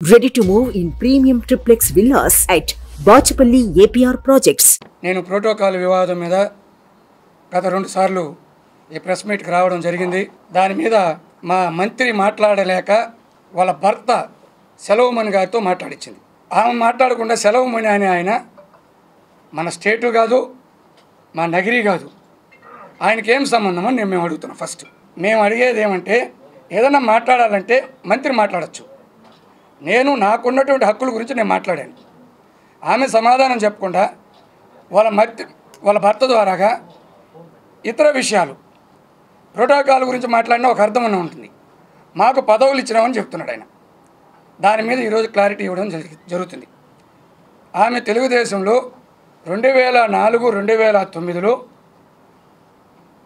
Ready to move in premium triplex villas at Bachapalli APR projects. నేను protocol వివాదం మీద గత 2 సార్లు ఈ ప్రెస్ మీట్కి రావడం జరిగింది. దాని మీద మా మంత్రి మాట్లాడలేక వాళ్ళ భర్త సెలవుమణి గారితో మాట్లాడించింది. ఆమె మాట్లాడకుండా సెలవుమణి అని ఆయన మన స్టేటు కాదు, మా నగరి కాదు, ఆయనకి ఏం సంబంధం అని మేము అడుగుతున్నాం. ఫస్ట్ మేము అడిగేది ఏమంటే, ఏదైనా మాట్లాడాలంటే మంత్రి మాట్లాడచ్చు. నేను నాకున్నటువంటి హక్కుల గురించి నేను మాట్లాడాను. ఆమె సమాధానం చెప్పకుండా వాళ్ళ భర్త ద్వారాగా ఇతర విషయాలు ప్రోటోకాల్ గురించి మాట్లాడినా ఒక అర్థం ఉంటుంది. మాకు పదవులు ఇచ్చినామని చెప్తున్నాడు ఆయన. దాని మీద ఈరోజు క్లారిటీ ఇవ్వడం జరుగుతుంది. ఆమె తెలుగుదేశంలో 2004-2009లో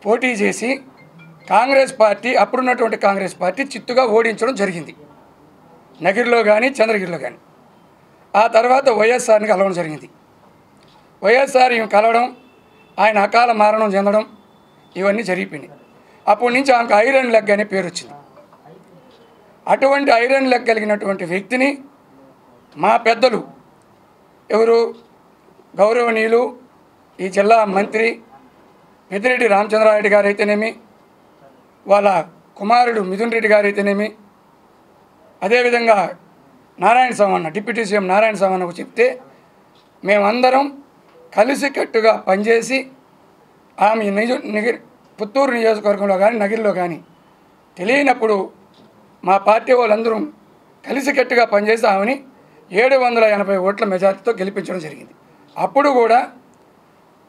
పోటీ చేసి కాంగ్రెస్ పార్టీ, అప్పుడున్నటువంటి కాంగ్రెస్ పార్టీ చిత్తుగా ఓడించడం జరిగింది, నగిరిలో కానీ చంద్రగిరిలో కానీ. ఆ తర్వాత వైఎస్ఆర్ని కలవడం జరిగింది. వైఎస్ఆర్ ఈమె కలవడం, ఆయన అకాల మరణం చెందడం, ఇవన్నీ జరిగిపోయినాయి. అప్పటి నుంచి ఆమెకు ఐరన్ లెగ్ అనే పేరు వచ్చింది. అటువంటి ఐరన్ లెగ్ కలిగినటువంటి వ్యక్తిని మా పెద్దలు ఎవరు, గౌరవనీయులు ఈ జిల్లా మంత్రి పెద్దిరెడ్డి రామచంద్రారెడ్డి గారు అయితేనేమి, వాళ్ళ కుమారుడు మిథున్ రెడ్డి గారు అయితేనేమి, అదేవిధంగా నారాయణ స్వామి, డిప్యూటీ సీఎం నారాయణ స్వామికు చెప్తే మేమందరం కలిసికట్టుగా పనిచేసి ఆమె పుత్తూరు నియోజకవర్గంలో కానీ నగిరిలో కానీ తెలియనప్పుడు మా పార్టీ వాళ్ళందరూ కలిసికట్టుగా పనిచేసి ఆమెని 780 ఓట్ల మెజార్టీతో గెలిపించడం జరిగింది. అప్పుడు కూడా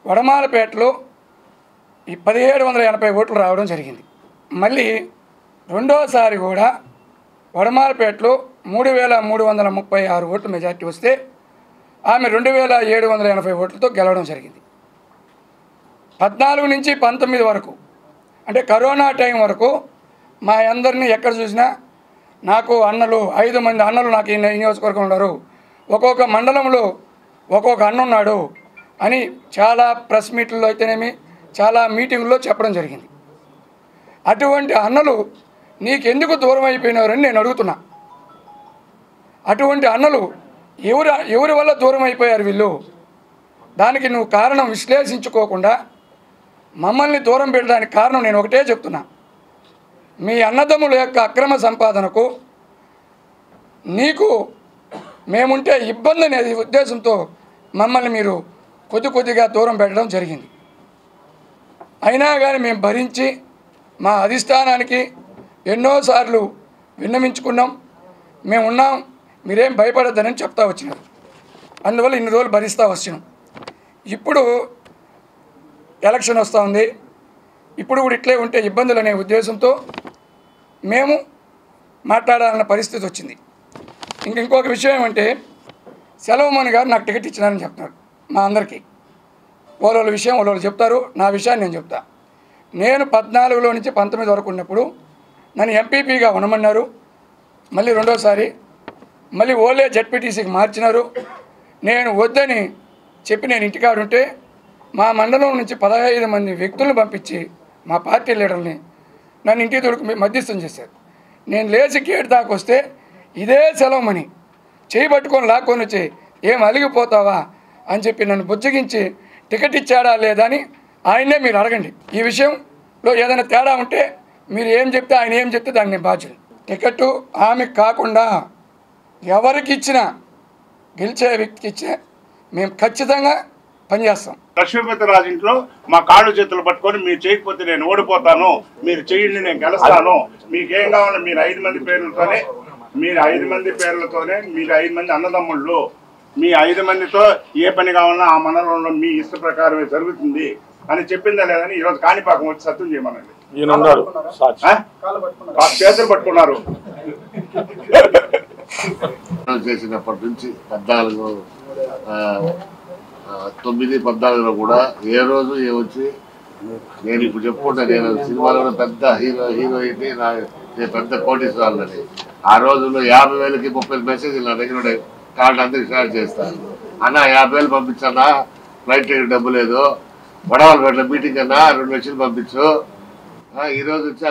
వడమాలపేటలో ఈ 1780 ఓట్లు రావడం జరిగింది. మళ్ళీ రెండోసారి కూడా వడమాలపేటలో 3336 ఓట్ల మెజార్టీ వస్తే ఆమె 2780 ఓట్లతో గెలవడం జరిగింది. 14 నుంచి 19 వరకు, అంటే కరోనా టైం వరకు మా అందరినీ ఎక్కడ చూసినా నాకు అన్నలు 5 మంది అన్నలు నాకు ఈ నియోజకవర్గం ఉన్నారు, ఒక్కొక్క మండలంలో ఒక్కొక్క అన్న ఉన్నాడు అని చాలా ప్రెస్ మీట్లలో అయితేనేమి చాలా మీటింగుల్లో చెప్పడం జరిగింది. అటువంటి అన్నలు నీకెందుకు దూరం అయిపోయినారని నేను అడుగుతున్నా. అటువంటి అన్నలు ఎవరి వల్ల దూరం అయిపోయారు వీళ్ళు? దానికి నువ్వు కారణం విశ్లేషించుకోకుండా మమ్మల్ని దూరం పెట్టడానికి కారణం నేను ఒకటే చెప్తున్నా. మీ అన్నదమ్ముల యొక్క అక్రమ సంపాదనకు నీకు మేముంటే ఇబ్బంది అనే ఉద్దేశంతో మమ్మల్ని మీరు కొద్దిగా దూరం పెట్టడం జరిగింది. అయినా కానీ మేము భరించి మా అధిష్టానానికి ఎన్నోసార్లు విన్నవించుకున్నాం. మేము ఉన్నాం, మీరేం భయపడద్దని చెప్తా వచ్చినారు. అందువల్ల ఇన్ని రోజులు భరిస్తూ వచ్చినాం. ఇప్పుడు ఎలక్షన్ వస్తూ ఉంది, ఇప్పుడు కూడా ఇట్లే ఉంటే ఇబ్బందులు అనే ఉద్దేశంతో మేము మాట్లాడాలన్న పరిస్థితి వచ్చింది. ఇంకొక విషయం ఏమంటే, సెలవుమణి గారు నాకు టికెట్ ఇచ్చినారని చెప్తున్నారు మా అందరికీ. వాళ్ళ విషయం వాళ్ళు చెప్తారు, నా విషయాన్ని నేను చెప్తా. నేను 14లో నుంచి 19 వరకు ఉన్నప్పుడు నన్ను ఎంపీపీగా ఉండమన్నారు. మళ్ళీ రెండోసారి మళ్ళీ ఓలే జడ్పీటీసీకి మార్చినారు. నేను వద్దని చెప్పి నేను ఇంటికాడుంటే మా మండలం నుంచి 15 మంది వ్యక్తులను పంపించి మా పార్టీ లీడర్ని నన్ను ఇంటికి దొరికి మధ్యస్థం చేశారు. నేను లేచి గేట్ దాకా వస్తే ఇదే సెలవుమణి చేయి పట్టుకొని లాక్కొని వచ్చి ఏం అలిగిపోతావా అని చెప్పి నన్ను బుజ్జగించి టికెట్ ఇచ్చాడా లేదా అని ఆయన్నే మీరు అడగండి. ఈ విషయంలో ఏదైనా తేడా ఉంటే మీరు ఏం చెప్తే ఆయన ఏం చెప్తే దాన్ని నేను బాధ్యులు. టికెట్ ఆమెకు కాకుండా ఎవరికి ఇచ్చినా, గెలిచే వ్యక్తికి ఇచ్చినా మేము ఖచ్చితంగా పనిచేస్తాం. లక్ష్మీపతిరాజు ఇంట్లో మా కాళ్ళు చేతులు పట్టుకొని మీరు చేయకపోతే నేను ఓడిపోతాను, మీరు చేయండి నేను గెలుస్తాను, మీకేం కావాలి, మీరు 5 మంది పేర్లతోనే, మీరు 5 మంది పేర్లతోనే, మీరు 5 మంది అన్నదమ్ముళ్ళు, మీ 5 మందితో ఏ పని కావాలన్నా ఆ మండలంలో మీ ఇష్ట ప్రకారమే జరుగుతుంది అని చెప్పిందా లేదని ఈరోజు కాణిపాకం వచ్చి సత్యం చేయమనండి. చేతులు పట్టుకున్నారు. చేసినప్పటి నుంచి 9-14లో కూడా ఏ రోజు వచ్చి నేను ఇప్పుడు చెప్పుకుంటా, నేను సినిమాలో కూడా పెద్ద హీరోయిన్, నేను పెద్ద కోటీశ్వరులని. ఆ రోజుల్లో 50,000కి 30 మెసేజ్లు నా దగ్గర ఉండే, కార్డు అందరికి షేర్ చేస్తాను. అన్న 50,000 పంపించన్నా, ఫ్లైట్ టికెట్ డబ్బు లేదు, వడవలపేటలో మీటింగ్ అన్నా 2 లక్షలు పంపించు. ఈరోజు వచ్చి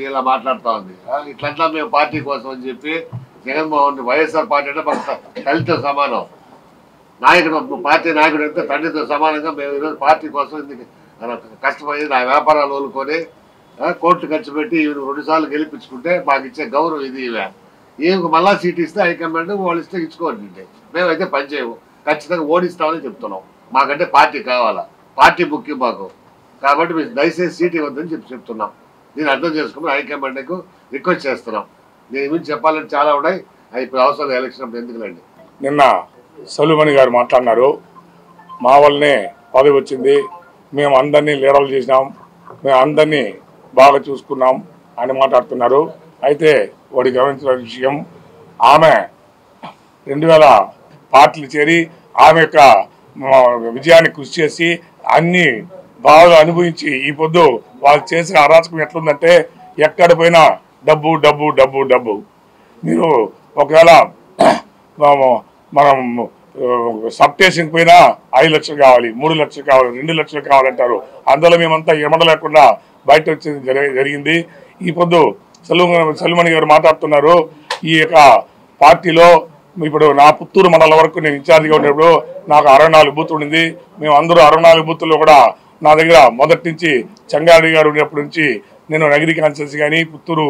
ఇలా మాట్లాడుతూ ఉంది. ఇట్లంతా మేము పార్టీ కోసం అని చెప్పి జగన్మోహన్ వైఎస్ఆర్ పార్టీ అంటే మన తల్లితో సమానం, నాయకుడు పార్టీ నాయకుడు అంటే తండ్రితో సమానంగా మేము ఈరోజు పార్టీ కోసం ఇందుకు కష్టపడి నా వ్యాపారాలు వదులుకొని కోట్లు ఖర్చు పెట్టి 2 సార్లు గెలిపించుకుంటే మాకు ఇచ్చే గౌరవం ఇది. ఏం మళ్ళా సీట్ ఇస్తే హైకమాండ్ వాళ్ళు ఇస్తే ఇచ్చుకోండి, మేమైతే పనిచేయము, ఖచ్చితంగా ఓడిస్తామని చెప్తున్నాం. మాకంటే పార్టీ కావాలా, పార్టీ ముఖ్యం మాకు. కాబట్టి మీరు దయచేసి సీట్ ఇవ్వద్దని చెప్తున్నాం. నేను అర్థం చేసుకుని హైకమాండ్కు రిక్వెస్ట్ చేస్తున్నాం. దీని గురించి చెప్పాలంటే చాలా ఉన్నాయి, ఇప్పుడు అవసరం ఎలక్షన్ అప్పుడు ఎందుకులండి. నిన్న సలుమణి గారు మాట్లాడినారు, మా వల్లనే పదవి వచ్చింది, మేము అందరినీ లీడర్లు చేసినాం, మేము అందరినీ బాగా చూసుకున్నాం అని మాట్లాడుతున్నారు. అయితే వాడి గమనించిన విషయం, ఆమె 2000 పార్టీలు చేరి ఆమె యొక్క విజయాన్ని కృషి చేసి అన్ని బాగా అనుభవించి ఈ పొద్దు వాళ్ళు చేసిన అరాచకం ఎట్లుందంటే ఎక్కడ పోయినా డబ్బు డబ్బు డబ్బు డబ్బు. మీరు ఒకవేళ మనం సబ్ స్టేషన్ పోయినా 5 లక్షలు కావాలి, 3 లక్షలు కావాలి, 2 లక్షలు కావాలంటారు. అందులో మేమంతా ఎమడ లేకుండా బయట వచ్చేది జరిగింది. ఈ పొద్దు సలుమణి గారు మాట్లాడుతున్నారు, ఈ యొక్క పార్టీలో ఇప్పుడు నా పుత్తూరు మండలం వరకు నేను ఇన్ఛార్జిగా ఉన్నప్పుడు నాకు 64 బూతులు ఉండింది. మేము అందరూ 64 బూతుల్లో కూడా నా దగ్గర మొదటి నుంచి చంగారెడ్డి గారు ఉన్నప్పటి నుంచి నేను నగిరి కాన్స్టిట్యున్సీ కానీ పుత్తూరు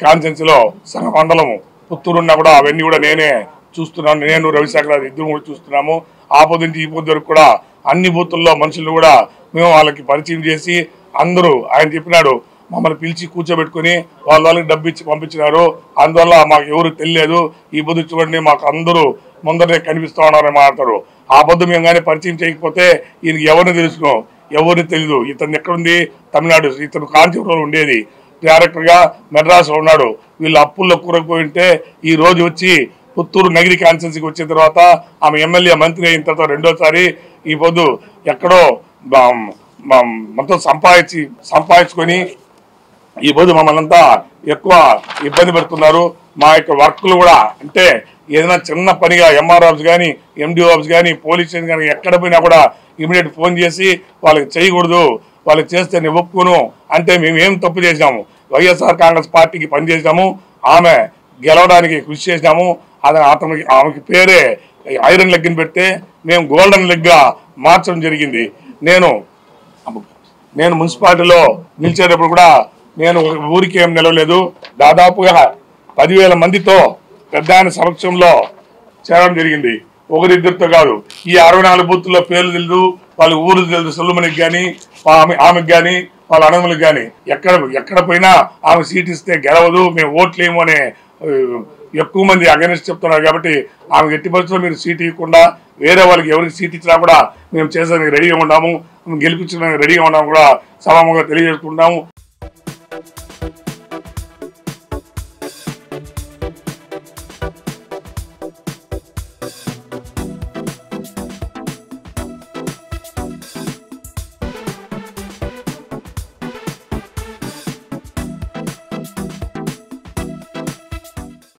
కాన్స్టిట్యున్సీలో సగ మండలం పుత్తూరు ఉన్నా కూడా అవన్నీ కూడా నేనే చూస్తున్నాను. నేను రవిశంకర్ ఇద్దరు కూడా చూస్తున్నాము. ఆ పొద్దు నుంచి ఈ పొద్దు వరకు కూడా అన్ని బూతుల్లో మనుషులు కూడా మేము వాళ్ళకి పరిచయం చేసి అందరూ ఆయన చెప్పినాడు మమ్మల్ని పిలిచి కూర్చోబెట్టుకుని వాళ్ళకి డబ్బు ఇచ్చి పంపించినారు. అందువల్ల మాకు ఎవరు తెలియలేదు. ఈ పొద్దు చూడండి మాకు అందరూ ముందరే కనిపిస్తూ ఉన్నారని మాట్లాడతారు. ఆ పొద్దు మేము కానీ పరిచయం చేయకపోతే ఈయనకి ఎవరిని తెలుసుకో, ఎవరిని తెలీదు. ఇతను ఎక్కడుంది, తమిళనాడు, ఇతను కాంచీపురంలో ఉండేది, డైరెక్టర్గా మెడ్రాస్లో ఉన్నాడు. వీళ్ళు అప్పుల్లో కూరకపోయి ఉంటే ఈ రోజు వచ్చి పుత్తూరు నగిరి కాన్స్టిట్యున్సీకి వచ్చిన తర్వాత ఆమె ఎమ్మెల్యే మంత్రి అయిన తర్వాత రెండోసారి ఈ పొద్దు ఎక్కడో మొత్తం సంపాదించుకొని ఈ పొద్దు మమ్మల్ని అంతా ఎక్కువ ఇబ్బంది పెడుతున్నారు. మా యొక్క వర్క్లు కూడా అంటే ఏదైనా చిన్న పనిగా ఎంఆర్ ఆఫీస్ కానీ ఎండిఓ ఆఫీస్ కానీ పోలీస్ స్టేషన్ కానీ ఎక్కడ పోయినా కూడా ఇమీడియట్ ఫోన్ చేసి వాళ్ళకి చేయకూడదు, వాళ్ళకి చేస్తే నేను ఒప్పుకోను అంటే మేము ఏం తప్పు చేసినాము, వైఎస్ఆర్ కాంగ్రెస్ పార్టీకి పనిచేసినాము, ఆమె గెలవడానికి కృషి చేసినాము. ఆమెకి పేరే ఐరన్ లెగ్ని పెడితే మేము గోల్డెన్ లెగ్గా మార్చడం జరిగింది. నేను మున్సిపాలిటీలో నిలిచేటప్పుడు కూడా నేను ఊరికి ఏం నిలవలేదు, దాదాపుగా 10,000 మందితో పెద్ద ఆయన సమక్షంలో చేరడం జరిగింది. ఒకరిద్దరితో కాదు. ఈ 64 బూత్తుల్లో పేర్లు తెలుసు, వాళ్ళ ఊరు తెలుసు. సొల్లుమణికి కానీ ఆమెకు కానీ వాళ్ళ అన్నదమ్ములకు కానీ ఎక్కడ పోయినా ఆమె సీట్ ఇస్తే గెలవదు, మేము ఓట్లేము అనే ఎక్కువ మంది అగెనిస్ట్ చెప్తున్నారు. కాబట్టి ఆమెకు ఎట్టి పరిస్థితుల్లో మీరు సీట్ ఇవ్వకుండా వేరే వాళ్ళకి ఎవరికి సీట్ ఇచ్చినా కూడా మేము చేసేందుకు రెడీగా ఉన్నాము, గెలిపించడానికి రెడీగా ఉన్నాము కూడా సభాముఖంగా తెలియజేసుకుంటాము.